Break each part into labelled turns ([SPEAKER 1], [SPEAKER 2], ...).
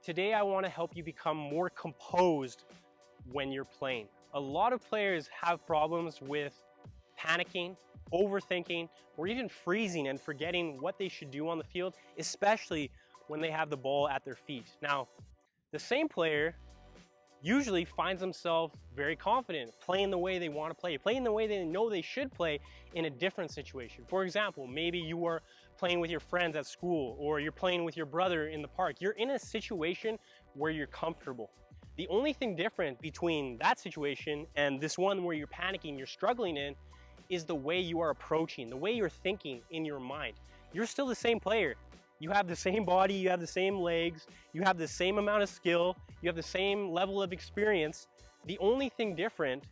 [SPEAKER 1] Today I want to help you become more composed when you're playing. A lot of players have problems with panicking, overthinking, or even freezing and forgetting what they should do on the field, especially when they have the ball at their feet. Now, the same player usually finds themselves very confident, playing the way they want to play, playing the way they know they should play in a different situation. For example, maybe you are playing with your friends at school, or you're playing with your brother in the park. You're in a situation where you're comfortable. The only thing different between that situation and this one where you're panicking, you're struggling in, is the way you are approaching, the way you're thinking in your mind. You're still the same player. You have the same body, you have the same legs, you have the same amount of skill, you have the same level of experience. The only thing different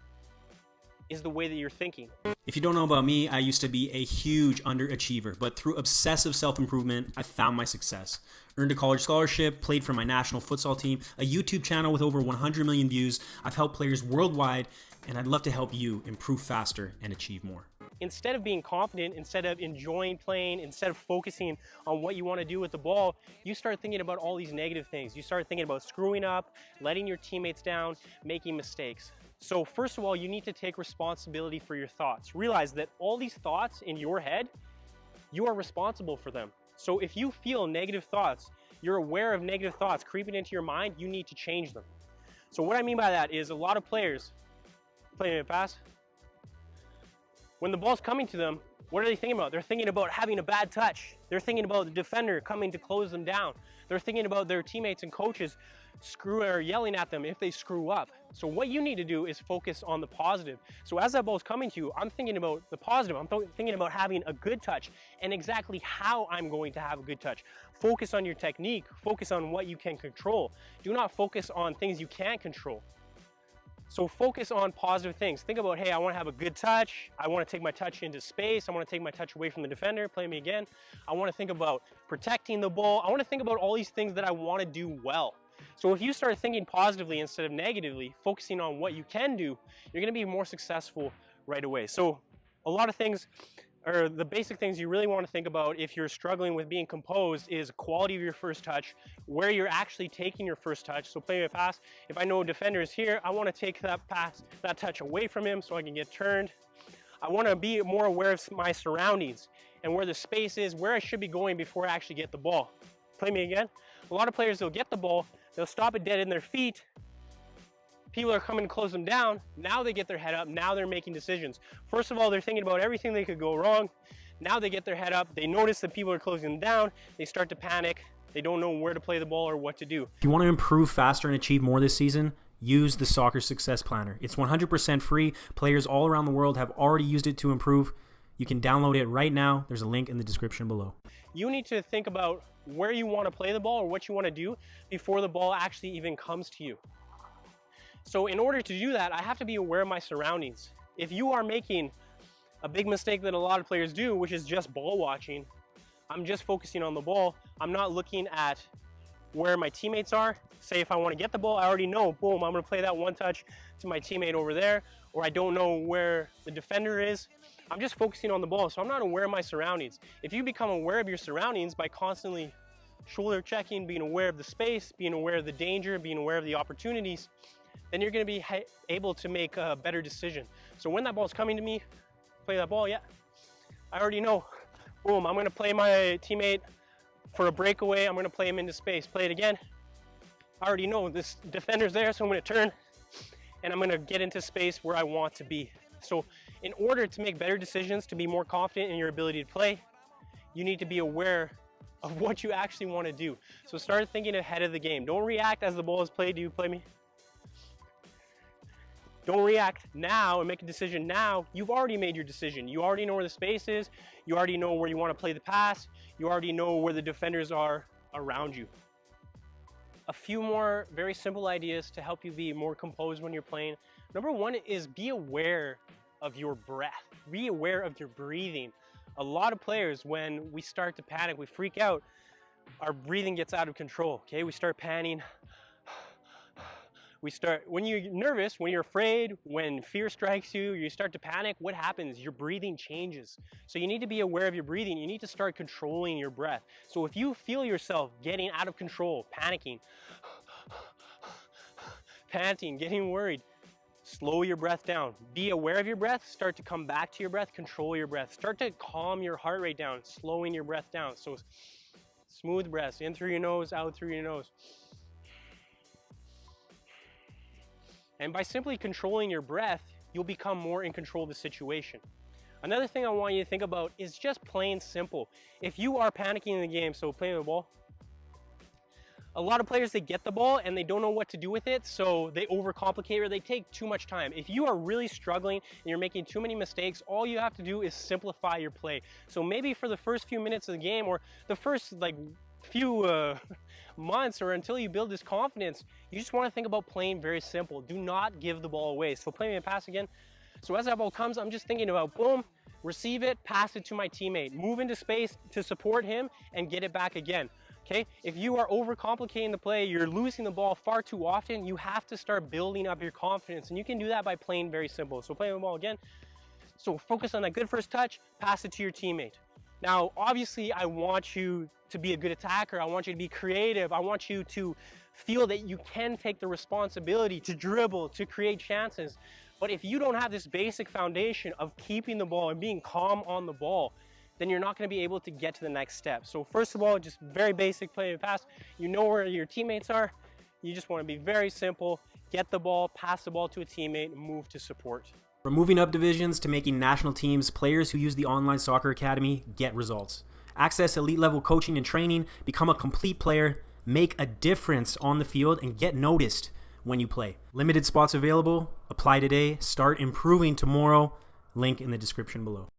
[SPEAKER 1] is the way that you're thinking.
[SPEAKER 2] If you don't know about me, I used to be a huge underachiever, but through obsessive self-improvement, I found my success. Earned a college scholarship, played for my national futsal team, a YouTube channel with over 100 million views. I've helped players worldwide, and I'd love to help you improve faster and achieve more.
[SPEAKER 1] Instead of being confident, instead of enjoying playing, instead of focusing on what you want to do with the ball, you start thinking about all these negative things. You start thinking about screwing up, letting your teammates down, making mistakes. So first of all, you need to take responsibility for your thoughts. Realize that all these thoughts in your head, you are responsible for them. So if you feel negative thoughts, you're aware of negative thoughts creeping into your mind, you need to change them. So what I mean by that is a lot of players playing a pass. When the ball's coming to them, what are they thinking about? They're thinking about having a bad touch. They're thinking about the defender coming to close them down. They're thinking about their teammates and coaches yelling at them if they screw up. So what you need to do is focus on the positive. So as that ball's coming to you, I'm thinking about the positive. I'm thinking about having a good touch and exactly how I'm going to have a good touch. Focus on your technique. Focus on what you can control. Do not focus on things you can't control. So focus on positive things. Think about, hey, I want to have a good touch. I want to take my touch into space. I want to take my touch away from the defender, play me again. I want to think about protecting the ball. I want to think about all these things that I want to do well. So if you start thinking positively instead of negatively, focusing on what you can do, you're going to be more successful right away. So a lot of things, or the basic things you really want to think about if you're struggling with being composed is quality of your first touch, where you're actually taking your first touch. So playing a pass, if I know a defender is here, I want to take that pass, that touch away from him so I can get turned. I want to be more aware of my surroundings and where the space is, where I should be going before I actually get the ball. Play me again. A lot of players, they'll get the ball, they'll stop it dead in their feet. People are coming to close them down. Now they get their head up. Now they're making decisions. First of all, they're thinking about everything that could go wrong. Now they get their head up. They notice that people are closing them down. They start to panic. They don't know where to play the ball or what to do.
[SPEAKER 2] If you want to improve faster and achieve more this season, use the Soccer Success Planner. It's 100% free. Players all around the world have already used it to improve. You can download it right now. There's a link in the description below.
[SPEAKER 1] You need to think about where you want to play the ball or what you want to do before the ball actually even comes to you. So in order to do that, I have to be aware of my surroundings. If you are making a big mistake that a lot of players do, which is just ball watching, I'm just focusing on the ball. I'm not looking at where my teammates are. Say if I want to get the ball, I already know, boom, I'm going to play that one touch to my teammate over there, or I don't know where the defender is. I'm just focusing on the ball, so I'm not aware of my surroundings. If you become aware of your surroundings by constantly shoulder checking, being aware of the space, being aware of the danger, being aware of the opportunities, then you're going to be able to make a better decision. So when that ball's coming to me, play that ball, yeah, I already know, boom, I'm going to play my teammate for a breakaway. I'm going to play him into space. Play it again. I already know this defender's there, so I'm going to turn and I'm going to get into space where I want to be. So in order to make better decisions, to be more confident in your ability to play, you need to be aware of what you actually want to do. So start thinking ahead of the game. Don't react as the ball is played. Do you play me? Don't react now and make a decision now. You've already made your decision. You already know where the space is. You already know where you want to play the pass. You already know where the defenders are around you. A few more very simple ideas to help you be more composed when you're playing. Number one is be aware of your breath. Be aware of your breathing. A lot of players, when we start to panic, we freak out, our breathing gets out of control, okay? We start panicking. When you're nervous, when you're afraid, when fear strikes you, you start to panic, what happens? Your breathing changes. So you need to be aware of your breathing. You need to start controlling your breath. So if you feel yourself getting out of control, panicking, panting, getting worried, slow your breath down. Be aware of your breath, start to come back to your breath, control your breath. Start to calm your heart rate down, slowing your breath down. So smooth breaths, in through your nose, out through your nose. And by simply controlling your breath, you'll become more in control of the situation. Another thing I want you to think about is just plain simple. If you are panicking in the game, so playing the ball, a lot of players, they get the ball and they don't know what to do with it, so they overcomplicate or they take too much time. If you are really struggling and you're making too many mistakes, all you have to do is simplify your play. So maybe for the first few minutes of the game or the first few months or until you build this confidence, you just want to think about playing very simple. Do not give the ball away. So play me a pass again. So as that ball comes, I'm just thinking about boom, receive it, pass it to my teammate, move into space to support him and get it back again. Okay, if you are overcomplicating the play, you're losing the ball far too often, you have to start building up your confidence, and you can do that by playing very simple. So play the ball again. So focus on that good first touch, pass it to your teammate. Now, obviously, I want you to be a good attacker. I want you to be creative. I want you to feel that you can take the responsibility to dribble, to create chances. But if you don't have this basic foundation of keeping the ball and being calm on the ball, then you're not going to be able to get to the next step. So first of all, just very basic play and pass. You know where your teammates are. You just want to be very simple. Get the ball, pass the ball to a teammate, and move to support.
[SPEAKER 2] From moving up divisions to making national teams, players who use the Online Soccer Academy get results. Access elite level coaching and training, become a complete player, make a difference on the field, and get noticed when you play. Limited spots available. Apply today. Start improving tomorrow. Link in the description below.